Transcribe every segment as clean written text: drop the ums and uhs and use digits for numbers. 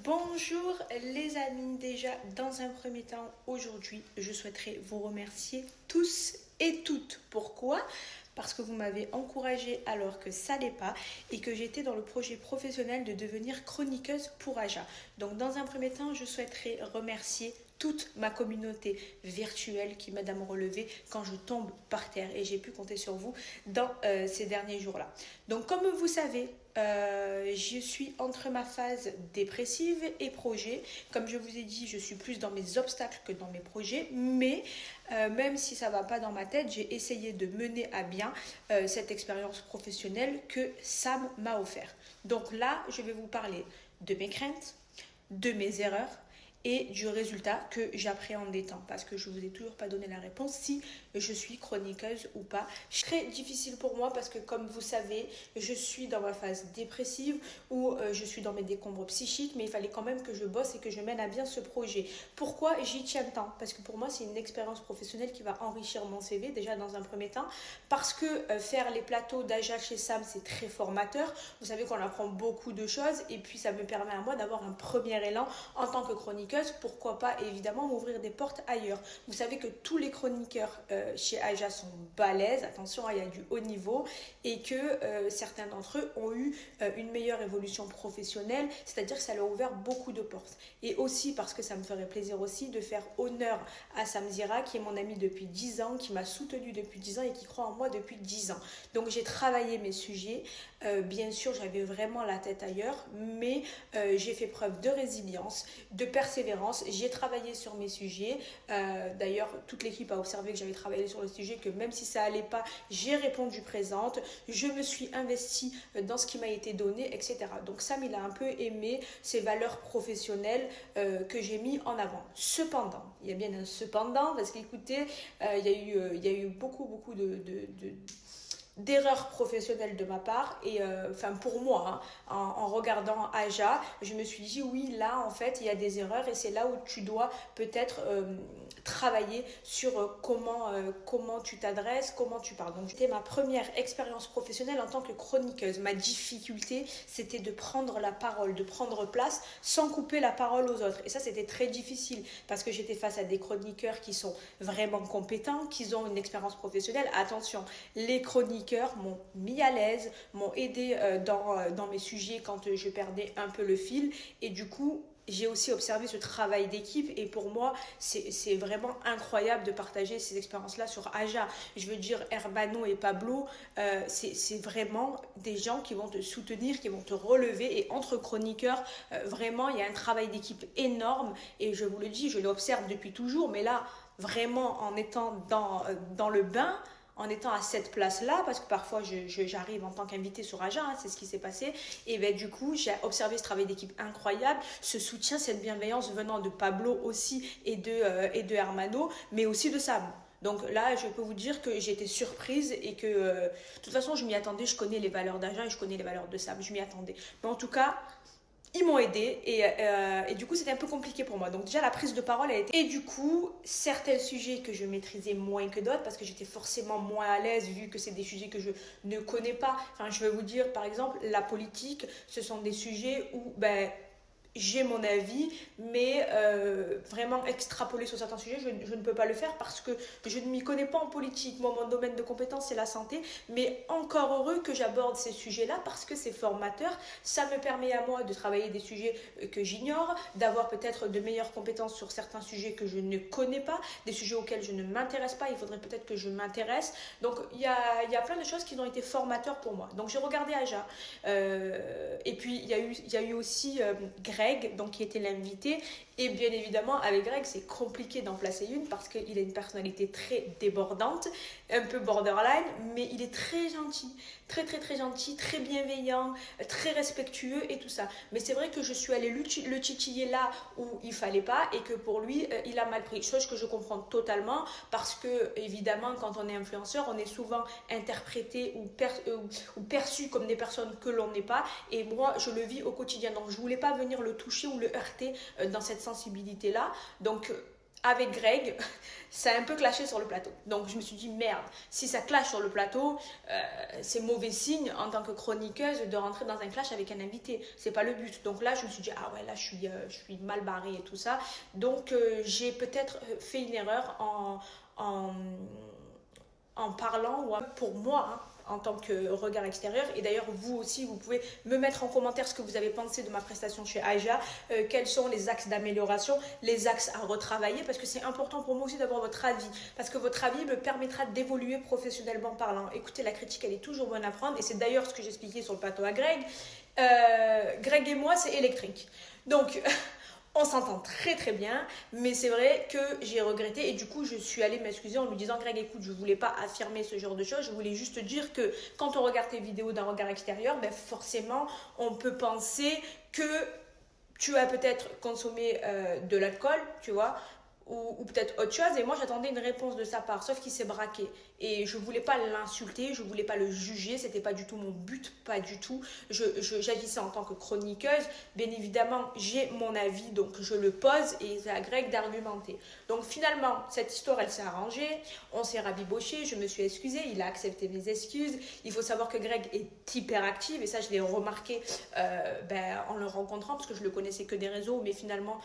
Bonjour les amis, déjà dans un premier temps, aujourd'hui je souhaiterais vous remercier tous et toutes. Pourquoi ? Parce que vous m'avez encouragé alors que ça n'allait pas et que j'étais dans le projet professionnel de devenir chroniqueuse pour Aja. Donc dans un premier temps, je souhaiterais remercier toute ma communauté virtuelle qui m'aide à me relever quand je tombe par terre et j'ai pu compter sur vous dans ces derniers jours-là. Donc comme vous savez, je suis entre ma phase dépressive et projet. Comme je vous ai dit, je suis plus dans mes obstacles que dans mes projets, mais même si ça ne va pas dans ma tête, j'ai essayé de mener à bien cette expérience professionnelle que Sam m'a offert. Donc là, je vais vous parler de mes craintes, de mes erreurs et du résultat que j'appréhendais tant, parce que je ne vous ai toujours pas donné la réponse si je suis chroniqueuse ou pas. Très difficile pour moi parce que comme vous savez, je suis dans ma phase dépressive où je suis dans mes décombres psychiques, mais il fallait quand même que je bosse et que je mène à bien ce projet. Pourquoi j'y tiens tant ? Parce que pour moi, c'est une expérience professionnelle qui va enrichir mon CV déjà dans un premier temps, parce que faire les plateaux d'Aja chez Sam, c'est très formateur. Vous savez qu'on apprend beaucoup de choses et puis ça me permet à moi d'avoir un premier élan en tant que chroniqueuse. Pourquoi pas évidemment m'ouvrir des portes ailleurs. Vous savez que tous les chroniqueurs chez Aja sont balèzes, attention, il y a du haut niveau, et que certains d'entre eux ont eu une meilleure évolution professionnelle, c'est-à-dire que ça leur a ouvert beaucoup de portes. Et aussi parce que ça me ferait plaisir aussi de faire honneur à Sam Zira, qui est mon ami depuis 10 ans, qui m'a soutenue depuis 10 ans et qui croit en moi depuis 10 ans. Donc j'ai travaillé mes sujets, bien sûr j'avais vraiment la tête ailleurs, mais j'ai fait preuve de résilience, de persévérance. J'ai travaillé sur mes sujets. D'ailleurs, toute l'équipe a observé que j'avais travaillé sur le sujet, que même si ça allait pas, j'ai répondu présente. Je me suis investie dans ce qui m'a été donné, etc. Donc Sam, il a un peu aimé ces valeurs professionnelles que j'ai mis en avant. Cependant, il y a bien un cependant, parce qu'écoutez, il y a eu beaucoup d'erreurs professionnelles de ma part et pour moi, en regardant Aja, je me suis dit oui, là en fait il y a des erreurs et c'est là où tu dois peut-être travailler sur comment tu t'adresses, comment tu parles. Donc c'était ma première expérience professionnelle en tant que chroniqueuse. Ma difficulté, c'était de prendre la parole, de prendre place sans couper la parole aux autres, et ça c'était très difficile parce que j'étais face à des chroniqueurs qui sont vraiment compétents, qui ont une expérience professionnelle. Attention, les chroniqueurs m'ont mis à l'aise, m'ont aidé dans mes sujets quand je perdais un peu le fil, et du coup j'ai aussi observé ce travail d'équipe, et pour moi c'est vraiment incroyable de partager ces expériences-là sur Aja. Je veux dire, Hermano et Pablo, c'est vraiment des gens qui vont te soutenir, qui vont te relever, et entre chroniqueurs, vraiment il y a un travail d'équipe énorme, et je vous le dis, je l'observe depuis toujours, mais là vraiment en étant dans le bain, en étant à cette place-là, parce que parfois j'arrive en tant qu'invitée sur Aja, c'est ce qui s'est passé, et ben du coup j'ai observé ce travail d'équipe incroyable, ce soutien, cette bienveillance venant de Pablo aussi et de Hermano, mais aussi de Sam. Donc là, je peux vous dire que j'ai été surprise et que de toute façon je m'y attendais, je connais les valeurs d'Aja et je connais les valeurs de Sam, je m'y attendais. Mais en tout cas, ils m'ont aidé et du coup c'était un peu compliqué pour moi. Donc déjà la prise de parole a été... Et du coup, certains sujets que je maîtrisais moins que d'autres, parce que j'étais forcément moins à l'aise vu que c'est des sujets que je ne connais pas. Enfin, je vais vous dire, par exemple, la politique, ce sont des sujets où j'ai mon avis, mais vraiment extrapoler sur certains sujets, je ne peux pas le faire parce que je ne m'y connais pas en politique. Moi, mon domaine de compétence, c'est la santé, mais encore heureux que j'aborde ces sujets-là parce que c'est formateur. Ça me permet à moi de travailler des sujets que j'ignore, d'avoir peut-être de meilleures compétences sur certains sujets que je ne connais pas, des sujets auxquels je ne m'intéresse pas, il faudrait peut-être que je m'intéresse. Donc, il y a plein de choses qui ont été formateurs pour moi. Donc, j'ai regardé Aja. Et puis, il y a eu aussi Greg, donc qui était l'invité, et bien évidemment avec Greg c'est compliqué d'en placer une parce qu'il a une personnalité très débordante, un peu borderline, mais il est très gentil, très gentil, très bienveillant, très respectueux et tout ça. Mais c'est vrai que je suis allée le titiller là où il fallait pas, et que pour lui il a mal pris, chose que je comprends totalement, parce que évidemment quand on est influenceur on est souvent interprété ou perçu comme des personnes que l'on n'est pas, et moi je le vis au quotidien, donc je voulais pas venir le toucher ou le heurter dans cette sensibilité là. Donc avec Greg, ça a un peu clashé sur le plateau. Donc je me suis dit merde, si ça clash sur le plateau, c'est mauvais signe en tant que chroniqueuse de rentrer dans un clash avec un invité. C'est pas le but. Donc là je me suis dit ah ouais là je suis mal barrée et tout ça. Donc j'ai peut-être fait une erreur en parlant, ou pour moi, hein, en tant que regard extérieur. Et d'ailleurs, vous aussi, vous pouvez me mettre en commentaire ce que vous avez pensé de ma prestation chez Aja, quels sont les axes d'amélioration, les axes à retravailler, parce que c'est important pour moi aussi d'avoir votre avis, parce que votre avis me permettra d'évoluer professionnellement parlant. Écoutez, la critique, elle est toujours bonne à prendre, et c'est d'ailleurs ce que j'expliquais sur le plateau à Greg. Greg et moi, c'est électrique. Donc... on s'entend très très bien, mais c'est vrai que j'ai regretté et du coup je suis allée m'excuser en lui disant Greg écoute, je voulais pas affirmer ce genre de choses, je voulais juste dire que quand on regarde tes vidéos d'un regard extérieur, ben forcément on peut penser que tu as peut-être consommé de l'alcool, tu vois, ou peut-être autre chose, et moi j'attendais une réponse de sa part, sauf qu'il s'est braqué et je voulais pas l'insulter, je voulais pas le juger, c'était pas du tout mon but, pas du tout. J'agissais en tant que chroniqueuse, bien évidemment j'ai mon avis donc je le pose et c'est à Greg d'argumenter. Donc finalement cette histoire elle s'est arrangée, on s'est rabiboché, je me suis excusée, il a accepté mes excuses. Il faut savoir que Greg est hyper actif et ça je l'ai remarqué en le rencontrant parce que je le connaissais que des réseaux, mais finalement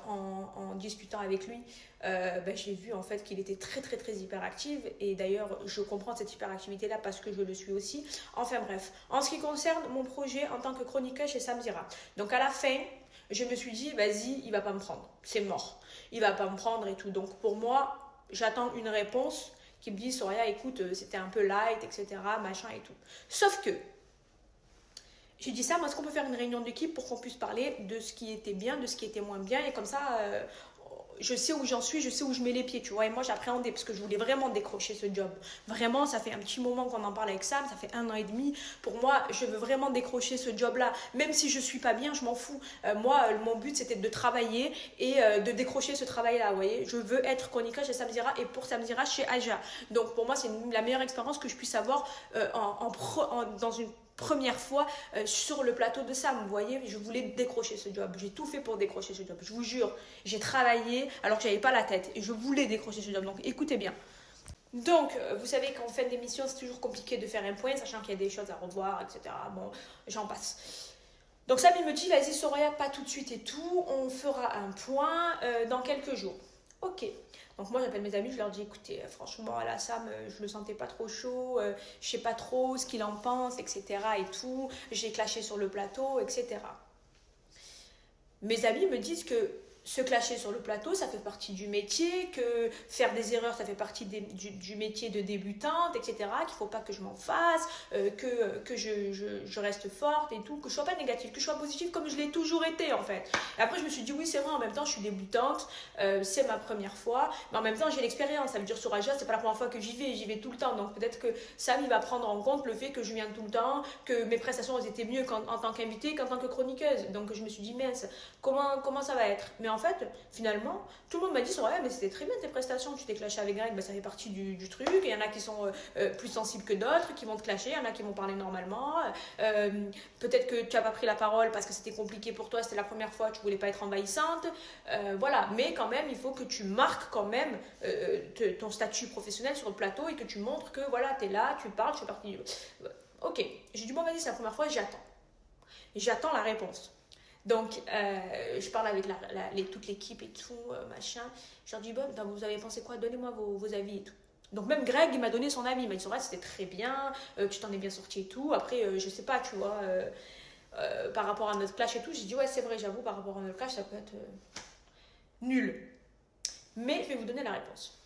en discutant avec lui j'ai vu en fait qu'il était très très très hyperactif et d'ailleurs je comprends cette hyperactivité là parce que je le suis aussi. Enfin bref, en ce qui concerne mon projet en tant que chroniqueuse chez Samzira, donc à la fin je me suis dit vas-y il va pas me prendre, c'est mort, il va pas me prendre et tout. Donc pour moi j'attends une réponse qui me dit Soraya écoute c'était un peu light etc machin et tout. Sauf que j'ai dit ça, moi est-ce qu'on peut faire une réunion d'équipe pour qu'on puisse parler de ce qui était bien, de ce qui était moins bien et comme ça je sais où j'en suis, je sais où je mets les pieds, tu vois. Et moi, j'appréhendais parce que je voulais vraiment décrocher ce job. Vraiment, ça fait un petit moment qu'on en parle avec Sam, ça fait 1 an et demi. Pour moi, je veux vraiment décrocher ce job-là. Même si je suis pas bien, je m'en fous. Moi, mon but, c'était de travailler et de décrocher ce travail-là, vous voyez. Je veux être chroniqueuse chez Samzira et pour Samzira chez Aja. Donc, pour moi, c'est la meilleure expérience que je puisse avoir dans une première fois sur le plateau de Sam, vous voyez, je voulais décrocher ce job, j'ai tout fait pour décrocher ce job, je vous jure, j'ai travaillé alors que j'avais pas la tête et je voulais décrocher ce job, donc écoutez bien. Donc, vous savez qu'en fin d'émission, c'est toujours compliqué de faire un point, sachant qu'il y a des choses à revoir, etc. Bon, j'en passe. Donc Sam, il me dit, vas-y Soraya, pas tout de suite et tout, on fera un point dans quelques jours. Ok. Donc moi j'appelle mes amis, je leur dis écoutez franchement là Sam je le sentais pas trop chaud, je sais pas trop ce qu'il en pense etc et tout, j'ai clashé sur le plateau etc. Mes amis me disent que se clasher sur le plateau, ça fait partie du métier, que faire des erreurs, ça fait partie du métier de débutante, etc. Qu'il ne faut pas que je m'en fasse, que je reste forte et tout, que je ne sois pas négative, que je sois positive comme je l'ai toujours été en fait. Et après, je me suis dit, oui, c'est vrai, en même temps, je suis débutante, c'est ma première fois, mais en même temps, j'ai l'expérience. Ça veut dire sur Aja, c'est pas la première fois que j'y vais tout le temps. Donc peut-être que Sam, il va prendre en compte le fait que je viens tout le temps, que mes prestations, elles étaient mieux en tant qu'invitée qu'en tant que chroniqueuse. Donc je me suis dit, mince, comment ça va être? Mais en fait, finalement, tout le monde m'a dit Soraya, mais c'était très bien tes prestations, tu t'es clashé avec Greg, ça fait partie du truc. Il y en a qui sont plus sensibles que d'autres, qui vont te clasher, il y en a qui vont parler normalement. Peut-être que tu n'as pas pris la parole parce que c'était compliqué pour toi, c'était la première fois, tu voulais pas être envahissante. Voilà, mais quand même, il faut que tu marques quand même ton statut professionnel sur le plateau et que tu montres que voilà, tu es là, tu parles, tu fais partie du... Ok, j'ai dit bon, vas-y, c'est la première fois, j'attends. J'attends la réponse. Donc, je parle avec toute l'équipe et tout, machin. Je leur dis, bon, vous avez pensé quoi? Donnez-moi vos avis et tout. Donc, même Greg, il m'a donné son avis. Il m'a dit, c'était très bien, tu t'en es bien sorti et tout. Après, je sais pas, tu vois, par rapport à notre clash et tout, j'ai dit, ouais, c'est vrai, j'avoue, par rapport à notre clash, ça peut être nul. Mais je vais vous donner la réponse.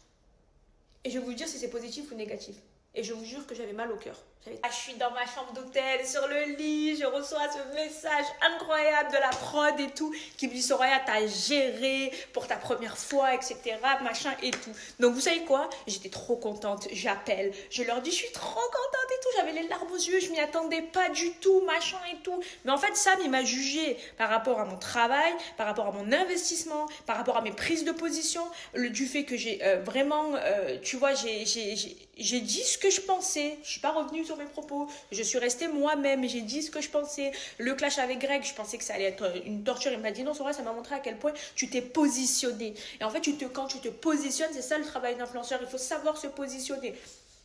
Et je vais vous dire si c'est positif ou négatif. Et je vous jure que j'avais mal au cœur. Je suis dans ma chambre d'hôtel, sur le lit, je reçois ce message incroyable de la prod et tout, qui me dit Soraya, t'as géré pour ta première fois, etc., machin et tout. Donc vous savez quoi? J'étais trop contente, j'appelle, je leur dis, je suis trop contente et tout, j'avais les larmes aux yeux, je m'y attendais pas du tout, machin et tout. Mais en fait, Sam, il m'a jugé par rapport à mon travail, par rapport à mon investissement, par rapport à mes prises de position, du fait que j'ai vraiment, tu vois, j'ai dit ce que je pensais. Je suis pas revenue sur mes propos. Je suis restée moi-même. J'ai dit ce que je pensais. Le clash avec Greg, je pensais que ça allait être une torture. Il m'a dit non, Sora, ça m'a montré à quel point tu t'es positionné. Et en fait, quand tu te positionnes, c'est ça le travail d'influenceur. Il faut savoir se positionner.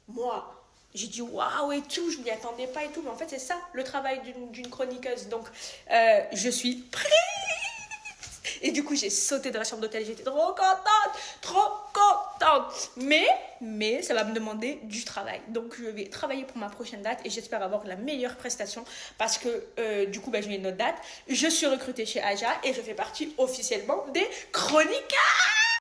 Moi, j'ai dit waouh et tout, je m'y attendais pas et tout. Mais en fait, c'est ça le travail d'une chroniqueuse. Donc, je suis prête. Et du coup, j'ai sauté dans la chambre d'hôtel. J'étais trop contente, trop contente. Mais ça va me demander du travail. Donc, je vais travailler pour ma prochaine date et j'espère avoir la meilleure prestation parce que du coup, j'ai une autre date. Je suis recrutée chez Aja et je fais partie officiellement des chroniqueurs.